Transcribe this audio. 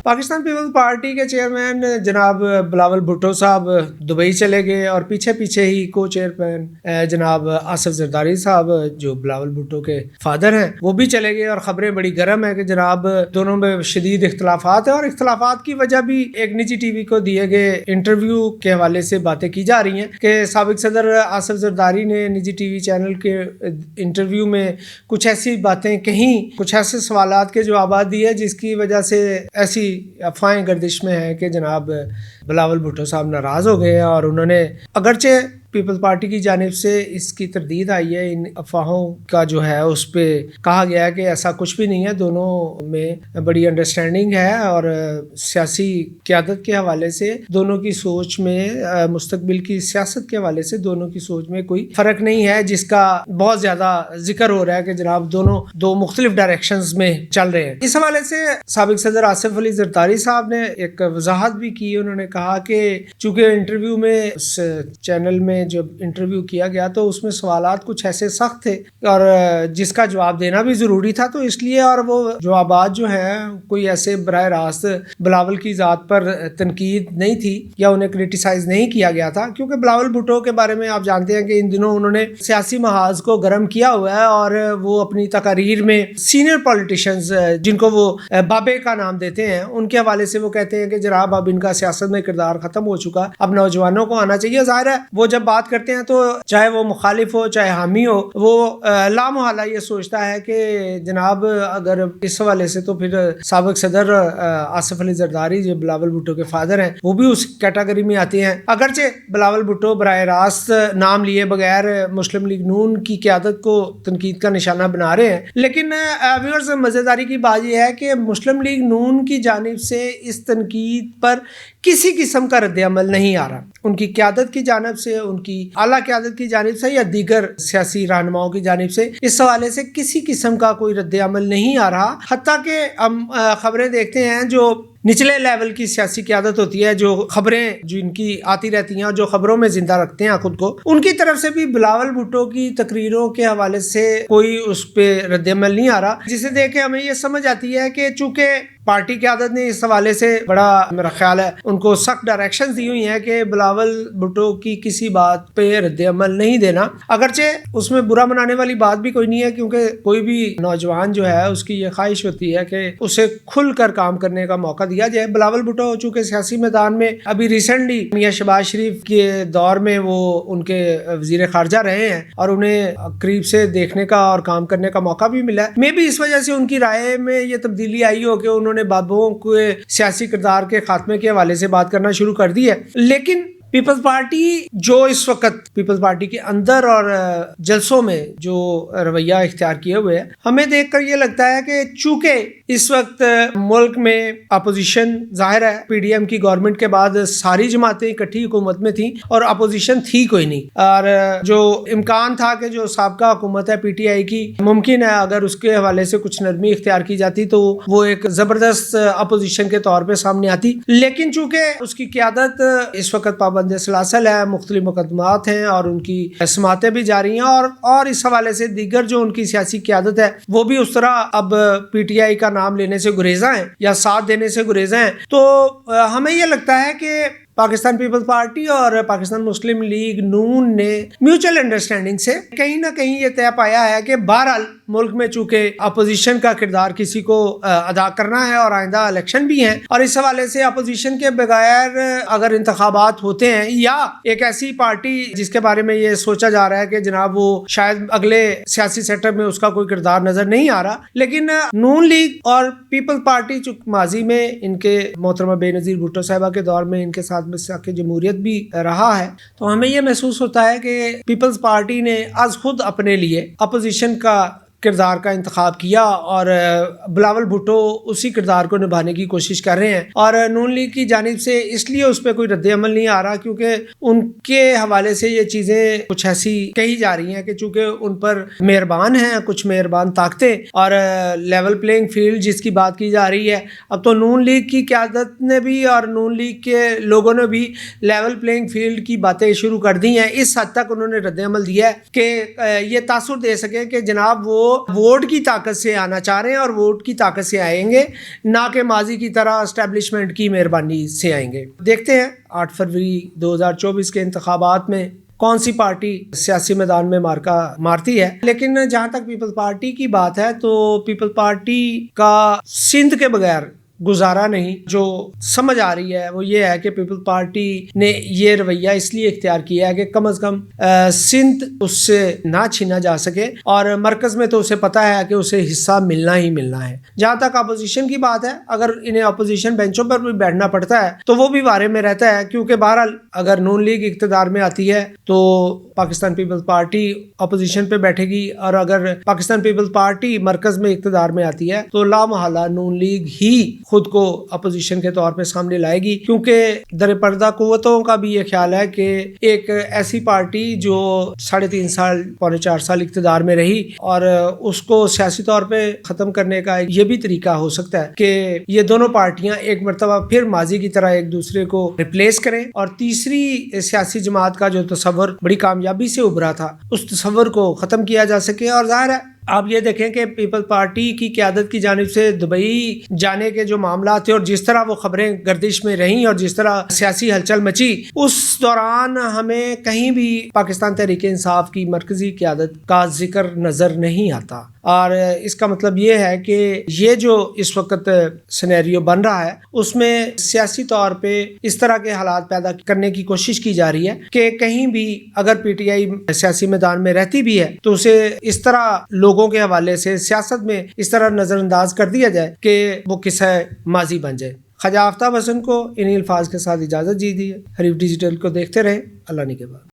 Pakistan Peoples party کے chairman جناب بلاول بھٹو صاحب دبئی چلے گئے اور پیچھے پیچھے ہی کو چیئرمین جناب آصف زرداری صاحب جو بلاول بھٹو کے فادر ہیں وہ بھی چلے گئے، اور خبریں بڑی گرم ہیں کہ جناب دونوں میں شدید اختلافات ہیں، اور اختلافات کی وجہ بھی ایک نجی ٹی وی کو دیے گئے انٹرویو کے حوالے سے باتیں کی جا رہی ہیں کہ سابق صدر آصف زرداری نے نجی ٹی وی چینل کے انٹرویو میں کچھ ایسی باتیں کہیں، کچھ ایسے سوالات کے جوابات دیے جس کی وجہ سے ایسی افواہیں گردش میں ہیں کہ جناب بلاول بھٹو صاحب ناراض ہو گئے، اور انہوں نے اگرچہ پیپلز پارٹی کی جانب سے اس کی تردید آئی ہے، ان افواہوں کا جو ہے اس پہ کہا گیا ہے کہ ایسا کچھ بھی نہیں ہے، دونوں میں بڑی انڈرسٹینڈنگ ہے، اور سیاسی قیادت کے حوالے سے دونوں کی سوچ میں، مستقبل کی سیاست کے حوالے سے دونوں کی سوچ میں کوئی فرق نہیں ہے، جس کا بہت زیادہ ذکر ہو رہا ہے کہ جناب دونوں دو مختلف ڈائریکشنز میں چل رہے ہیں۔ اس حوالے سے سابق صدر آصف علی زرداری صاحب نے ایک وضاحت بھی کی، انہوں نے کہا کہ چونکہ انٹرویو میں اس چینل میں جب انٹرویو کیا گیا تو اس میں سوالات کچھ ایسے سخت تھے اور جس کا جواب دینا بھی ضروری تھا، تو اس لیے، اور وہ جوابات جو ہیں کوئی ایسے براہ راست بلاول کی ذات پر تنقید نہیں تھی یا انہیں کرٹیسائز نہیں کیا گیا تھا، کیونکہ بلاول بھٹو کے بارے میں آپ جانتے ہیں کہ ان دنوں انہوں نے سیاسی محاذ کو گرم کیا ہوا ہے، اور وہ اپنی تقاریر میں سینئر پولیٹیشینز جن کو وہ بابے کا نام دیتے ہیں ان کے حوالے سے وہ کہتے ہیں کہ جناب اب ان کا سیاست میں کردار ختم ہو چکا، اب نوجوانوں کو آنا چاہیے۔ ظاہر ہے وہ جب بات کرتے ہیں تو چاہے وہ مخالف ہو چاہے حامی ہو، وہ لامحالہ یہ سوچتا ہے کہ جناب اگر اس حوالے سے تو پھر سابق صدر آصف علی زرداری جو بلاول بھٹو کے فادر ہیں وہ بھی اس کیٹیگری میں آتے ہیں، اگرچہ بلاول بھٹو براہ راست نام لیے بغیر مسلم لیگ نون کی قیادت کو تنقید کا نشانہ بنا رہے ہیں، لیکن ویورز مزیداری کی بات یہ ہے کہ مسلم لیگ نون کی جانب سے اس تنقید پر کسی قسم کا رد عمل نہیں آ رہا، ان کی قیادت کی جانب سے، ان کی اعلیٰ قیادت کی جانب سے یا دیگر سیاسی رہنماؤں کی جانب سے اس حوالے سے کسی قسم کا کوئی رد عمل نہیں آ رہا، حتیٰ کہ ہم خبریں دیکھتے ہیں جو نچلے لیول کی سیاسی قیادت ہوتی ہے، جو خبریں جو ان کی آتی رہتی ہیں اور جو خبروں میں زندہ رکھتے ہیں خود کو، ان کی طرف سے بھی بلاول بھٹو کی تقریروں کے حوالے سے کوئی اس پہ رد عمل نہیں آ رہا، جسے دیکھ کے ہمیں یہ سمجھ آتی ہے کہ چونکہ پارٹی قیادت نے اس حوالے سے بڑا، میرا خیال ہے ان کو سخت ڈائریکشن دی ہوئی ہیں کہ بلاول بھٹو کی کسی بات پہ رد عمل نہیں دینا، اگرچہ اس میں برا منانے والی بات بھی کوئی نہیں ہے، کیونکہ کوئی بھی نوجوان جو ہے اس کی یہ خواہش ہوتی ہے کہ اسے کھل کر کام کرنے کا موقع دیا جائے۔ بلاول بھٹو چونکہ سیاسی میدان میں ابھی ریسنٹلی میاں شہباز شریف کے دور میں وہ ان کے وزیر خارجہ رہے ہیں اور انہیں قریب سے دیکھنے کا اور کام کرنے کا موقع بھی ملا ہے، میں بھی اس وجہ سے ان کی رائے میں یہ تبدیلی آئی ہو کہ انہوں نے بابوں کے سیاسی کردار کے خاتمے کے حوالے سے بات کرنا شروع کر دی ہے۔ لیکن پیپلز پارٹی جو اس وقت پیپلز پارٹی کے اندر اور جلسوں میں جو رویہ اختیار کیے ہوئے ہیں، ہمیں دیکھ کر یہ لگتا ہے کہ چونکہ اس وقت ملک میں اپوزیشن ظاہر ہے، پی ڈی ایم کی گورنمنٹ کے بعد ساری جماعتیں اکٹھی حکومت میں تھیں اور اپوزیشن تھی کوئی نہیں، اور جو امکان تھا کہ جو سابقہ حکومت ہے پی ٹی آئی کی، ممکن ہے اگر اس کے حوالے سے کچھ نرمی اختیار کی جاتی تو وہ ایک زبردست اپوزیشن کے طور پہ سامنے آتی، لیکن چونکہ اس کی قیادت اس وقت پابند سلاسل ہے، مختلف مقدمات ہیں اور ان کی سماعتیں بھی جاری ہیں، اور اس حوالے سے دیگر جو ان کی سیاسی قیادت ہے وہ بھی اس طرح اب پی ٹی آئی کا نام لینے سے گریزاں ہیں یا ساتھ دینے سے گریزاں ہیں، تو ہمیں یہ لگتا ہے کہ پاکستان پیپلز پارٹی اور پاکستان مسلم لیگ نون نے میوچل انڈرسٹینڈنگ سے کہیں نہ کہیں یہ طے پایا ہے کہ بہرحال ملک میں چونکہ اپوزیشن کا کردار کسی کو ادا کرنا ہے اور آئندہ الیکشن بھی ہیں، اور اس حوالے سے اپوزیشن کے بغیر اگر انتخابات ہوتے ہیں یا ایک ایسی پارٹی جس کے بارے میں یہ سوچا جا رہا ہے کہ جناب وہ شاید اگلے سیاسی سیٹ اپ میں اس کا کوئی کردار نظر نہیں آ رہا، لیکن نون لیگ اور پیپلز پارٹی چونکہ ماضی میں ان کے محترمہ بے نظیر بھٹو صاحبہ کے دور میں ان کے ساتھ مساق جمہوریت بھی رہا ہے، تو ہمیں یہ محسوس ہوتا ہے کہ پیپلز پارٹی نے از خود اپنے لیے اپوزیشن کا کردار کا انتخاب کیا اور بلاول بھٹو اسی کردار کو نبھانے کی کوشش کر رہے ہیں، اور نون لیگ کی جانب سے اس لیے اس پہ کوئی رد عمل نہیں آ رہا کیونکہ ان کے حوالے سے یہ چیزیں کچھ ایسی کہی جا رہی ہیں کہ چونکہ ان پر مہربان ہیں کچھ مہربان طاقتیں اور لیول پلینگ فیلڈ جس کی بات کی جا رہی ہے، اب تو نون لیگ کی قیادت نے بھی اور نون لیگ کے لوگوں نے بھی لیول پلینگ فیلڈ کی باتیں شروع کر دی ہیں، اس حد تک انہوں نے رد عمل دیا ہے کہ یہ تاثر دے سکے کہ جناب وہ ووٹ کی طاقت سے آنا چاہ رہے ہیں اور ووٹ کی طاقت سے آئیں گے، نہ کہ ماضی کی طرح اسٹیبلشمنٹ کی مہربانی سے آئیں گے۔ دیکھتے ہیں 8 فروری 2024 کے انتخابات میں کون سی پارٹی سیاسی میدان میں مارکا مارتی ہے۔ لیکن جہاں تک پیپل پارٹی کی بات ہے تو پیپل پارٹی کا سندھ کے بغیر گزارا نہیں۔ جو سمجھ آ رہی ہے وہ یہ ہے کہ پیپل پارٹی نے یہ رویہ اس لیے اختیار کیا ہے کہ کم از کم سندھ اس سے نہ چھینا جا سکے، اور مرکز میں تو اسے پتا ہے کہ اسے حصہ ملنا ہی ملنا ہے۔ جہاں تک اپوزیشن کی بات ہے، اگر انہیں اپوزیشن بینچوں پر بھی بیٹھنا پڑتا ہے تو وہ بھی بارے میں رہتا ہے، کیونکہ بہرحال اگر نون لیگ اقتدار میں آتی ہے تو پاکستان پیپل پارٹی اپوزیشن پہ بیٹھے گی، اور اگر پاکستان پیپل پارٹی مرکز میں اقتدار میں آتی ہے تو لامحالہ نون لیگ ہی خود کو اپوزیشن کے طور پہ سامنے لائے گی، کیونکہ در پردہ قوتوں کا بھی یہ خیال ہے کہ ایک ایسی پارٹی جو 3.5 سال 4.5 سال اقتدار میں رہی، اور اس کو سیاسی طور پہ ختم کرنے کا یہ بھی طریقہ ہو سکتا ہے کہ یہ دونوں پارٹیاں ایک مرتبہ پھر ماضی کی طرح ایک دوسرے کو ریپلیس کریں، اور تیسری سیاسی جماعت کا جو تصور بڑی کامیابی سے ابھرا تھا اس تصور کو ختم کیا جا سکے۔ اور ظاہر ہے آپ یہ دیکھیں کہ پیپل پارٹی کی قیادت کی جانب سے دبئی جانے کے جو معاملات تھے اور جس طرح وہ خبریں گردش میں رہیں اور جس طرح سیاسی ہلچل مچی، اس دوران ہمیں کہیں بھی پاکستان تحریک انصاف کی مرکزی قیادت کا ذکر نظر نہیں آتا۔ اور اس کا مطلب یہ ہے کہ یہ جو اس وقت سینیریو بن رہا ہے اس میں سیاسی طور پہ اس طرح کے حالات پیدا کرنے کی کوشش کی جا رہی ہے کہ کہیں بھی اگر پی ٹی آئی سیاسی میدان میں رہتی بھی ہے تو اسے اس طرح لوگوں کے حوالے سے سیاست میں اس طرح نظر انداز کر دیا جائے کہ وہ قصہ ماضی بن جائے۔ خواجہ آفتاب حسن کو انہی الفاظ کے ساتھ اجازت دیجیے۔ حریف ڈیجیٹل کو دیکھتے رہیں۔ اللہ نگہبان۔